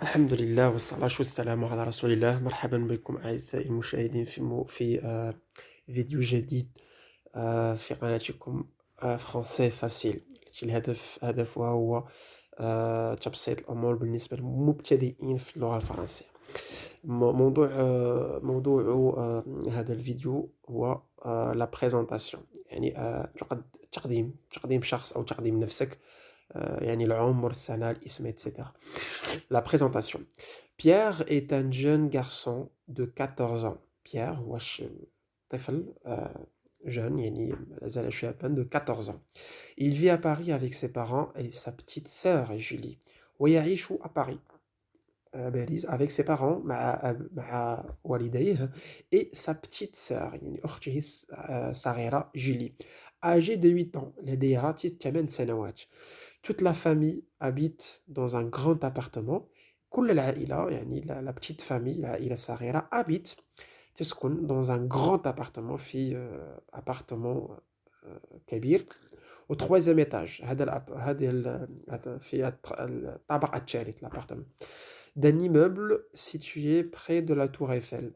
الحمد لله والصلاة والسلام على رسول الله. مرحبا بكم أعزائي المشاهدين في فيديو جديد في قناتكم فرونسي فاسيل، التي هدفها هو تبسيط الأمور بالنسبة للمبتدئين في اللغة الفرنسية. موضوع هذا الفيديو هو لا بريزونطاسيون، يعني تقديم شخص أو تقديم نفسك، يعني العمر، السنة، الاسم etc. La présentation. Pierre est un jeune garçon de 14 ans. Pierre هو طفل jeune، يعني مازال شابا de 14 ans. Il vit à Paris avec ses parents et sa petite sœur Julie. ويعيش à Paris باريس avec ses parents مع والديه et sa petite sœur، يعني أخته الصغيرة جيلي. Âgée de 8 ans، لديها 8 سنوات. Toute la famille habite dans un grand appartement. كل العائلة، يعني la petite famille، العائلة الصغيرة habite، تسكن dans un grand appartement، في appartement كبير au troisième étage. هذا في الطابق الثالث l'appartement d'un immeuble situé près de la tour Eiffel.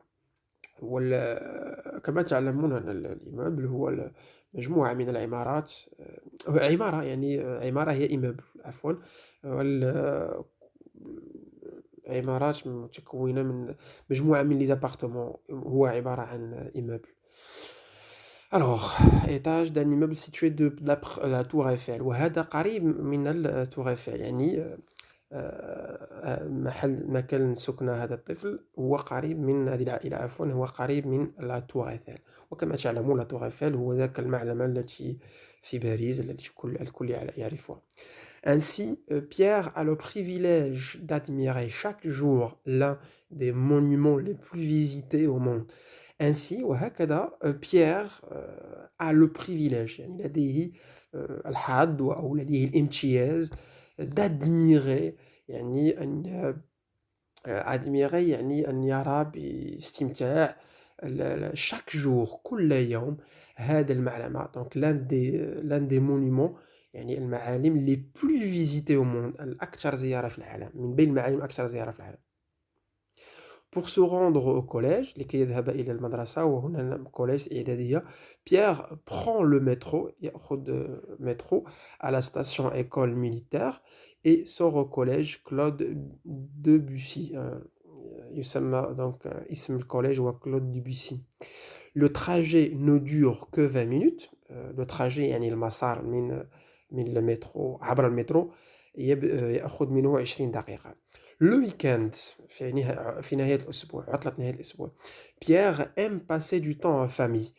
كما تعلمون أن الإيمابل هو مجموعة من العمارات، عمارة، يعني عمارة هي إيمابل عفوا. والعمارات متكونة من مجموعة من لي زابارتمون، هو عبارة عن إيمابل. Alors, étage d'un immeuble situé de la tour Eiffel. وهذا قريب من التور ايفل، يعني مكان سكن هذا الطفل هو قريب من هذه العائلة، عفوا هو قريب من لا تور ايفل. وكما تعلمون لا تور ايفل هو ذاك المعلمة التي في باريس التي الكل يعرفها. Ainsi, Pierre a le privilège d'admirer chaque jour l'un des monuments les plus visités au monde. Ainsi وهكذا Pierre a le privilège، يعني لديه الحظ أو لديه الامتياز d'admirer، يعني أن admirer يعني أن يرى باستمتاع chaque jour، كل يوم، هذا المعلم. donc l'un des monuments، يعني المعالم les plus visités au monde، الأكثر زيارة في العالم، من بين المعالم الأكثر زيارة في العالم. Pour se rendre au collège، لكي يذهب إلى المدرسة، وهنا كوليج إعدادية، Pierre prend le métro، يأخذ métro à la station école militaire et sort au collège Claude Debussy. يسمى donc اسم الكوليج هو Claude Debussy. Le trajet ne dure que 20 minutes. le trajet يعني المسار من المترو، عبر المترو، يأخذ منه 20 دقيقة. Le week-end، في نهاية الأسبوع، عطلة نهاية الأسبوع، Pierre aime passer du temps en famille.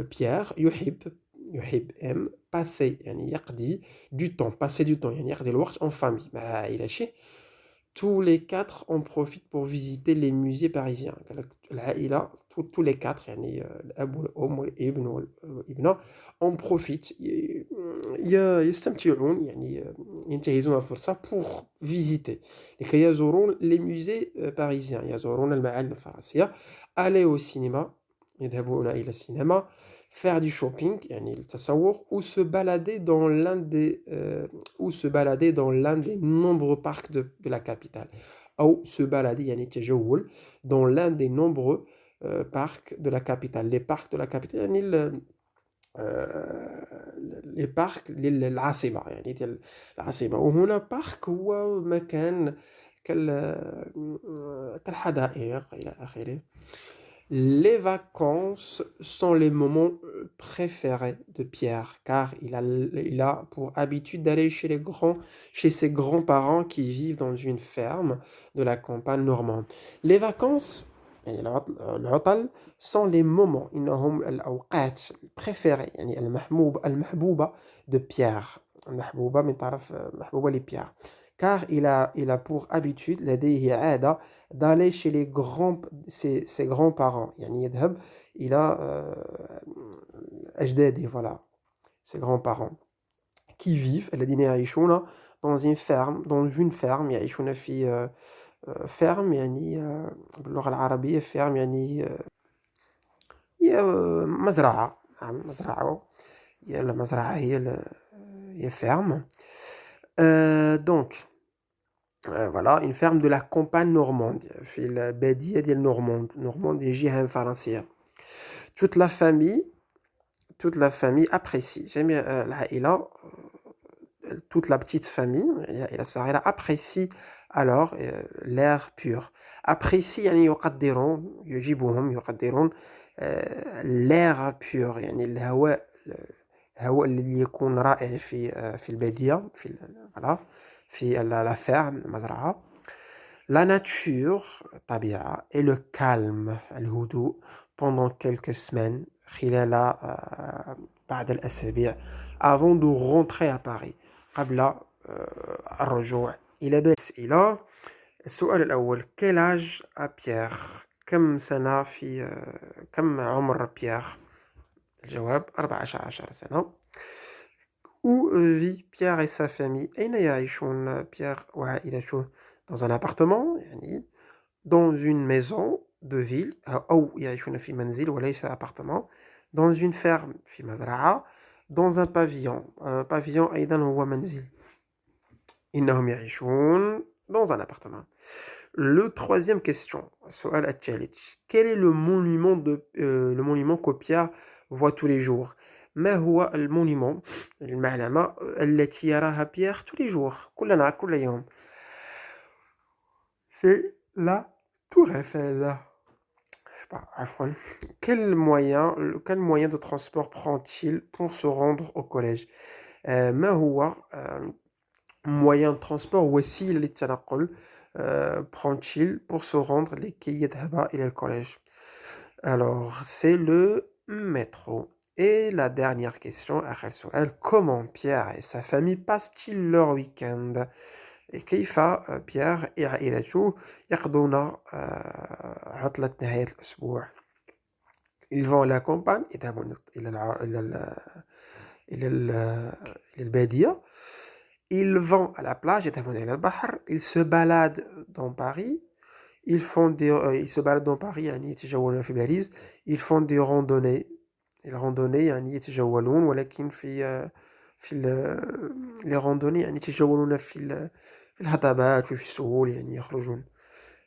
Pierre يحب aime passer، يعني يقضي du temps، passer du temps يعني يقضي الوقت en famille مع عائلته. Tous les quatre en profitent pour visiter les musées parisiens. العائلة tous les quatre، يعني الأب والأم والابن والابنة en profitent، يستمتعون، يعني ينتهزون الفرصة pour visiter، لكي يزورون les musées parisiens، يزورون المعالم الفرنسية. aller au cinéma، يذهبون إلى السينما. faire du shopping، يعني التسوق. ou se balader dans l'un des nombreux parcs de la capitale. أو se balader يعني التجول dans l'un des nombreux parcs de la capitale. Les parcs de la capitale يعني les parcs للعاصمة، يعني ديال العاصمة. وهنا بارك هو مكان كالحدائق إلى آخره. Les vacances sont les moments préférés de Pierre, car il a pour habitude d'aller chez ses grands-parents qui vivent dans une ferme de la campagne normande. Les vacances، يعني العطل sont les moments، إنهم الأوقات préférées، يعني المحبوبة de Pierre، المحبوبة من طرف محبوبة لبيير. car il a pour habitude، لديه عادة d'aller chez ses grands-parents، يعني يذهب إلى أجداده، voilà، ses grands-parents qui vivent، الذين يعيشون dans une ferme، يعيشون في ferme، يعني باللغة العربية ferme يعني هي مزرعة، نعم مزرعة، هي المزرعة هي ferme. donc voilà une ferme de la campagne normande في البادية ديال نورموند هي جهة فرنسية. toute la famille toute la famille apprécie جميع العائلة toute la petite famille العائلة الصغيرة apprécie alors l'air pur. apprécie يعني يقدرون يعجبهم يقدرون l'air pur يعني الهواء اللي يكون رائع في البادية voilà في la ferme المزرعة. la nature الطبيعة et le calme الهدوء pendant quelques semaines خلال بعض الأسابيع avant de rentrer à Paris قبل الرجوع إلى باريس. السؤال الأول quel âge a Pierre كم سنة كم عمر بيير؟ الجواب 14 سنة. où vit Pierre et sa famille أين يعيشون بيير وعائلته؟ dans un appartement يعني dans une maison de ville أو يعيشون في منزل وليس appartement dans une ferme في مزرعة dans un pavillon pavillon أيضا هو منزل. إنهم يعيشون dans un appartement. Le troisième question السؤال الثالث quel est le monument que Pierre voit tous les jours؟ ما هو المونيمون المعلمة التي يراها بيير tous les jours كل نهار كل يوم؟ c'est la Tour Eiffel. عفوا. quel moyen de transport prend-il pour se rendre au collège؟ ما هو moyen de transport وسيلة للتنقل prend-il pour se rendre لكي يذهب إلى الكوليج؟ alors c'est le métro. Et la dernière question آخر سؤال comment Pierre et sa famille passent-ils leur week-end؟ كيف بيير وعائلته يقضون عطلة نهاية الأسبوع؟ ils vont à la campagne يذهبون إلى البادية. ils vont à la plage يذهبون إلى البحر. ils se baladent dans Paris. ils se baladent dans Paris يعني يتجولون في باريس. ils font des randonnées. الراندوني يعني يتجولون ولكن في les randonnées يعني يتجولون في الهضبات وفي السهول يعني يخرجون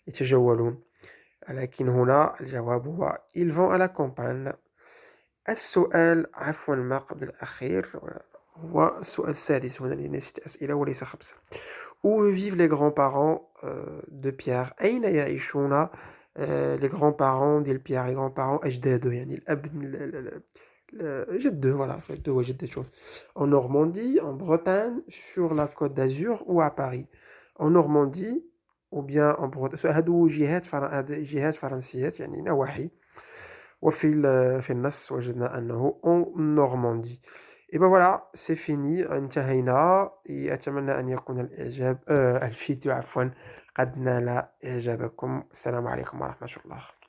يتجولون. لكن هنا الجواب هو ils vont à la campagne. السؤال عفوا ما قبل الأخير هو السؤال السادس هنا لأن 6 أسئلة وليس 5. où vivent les grands-parents de Pierre؟ أين يعيشون les grands-parents ديال بيير؟ les grands-parents أجداده يعني الأب جده voilà جده وجدته. en Normandie, en Bretagne, sur la Côte d'Azur ou à Paris؟ en Normandie ou bien en Bretagne. هادو جهات فرنسيات يعني نواحي. في النص وجدنا أنه en Normandie. Et ben voilà, c'est fini انتهينا. أتمنى أن يكون الفيديو قد نال إعجابكم. السلام عليكم ورحمة الله.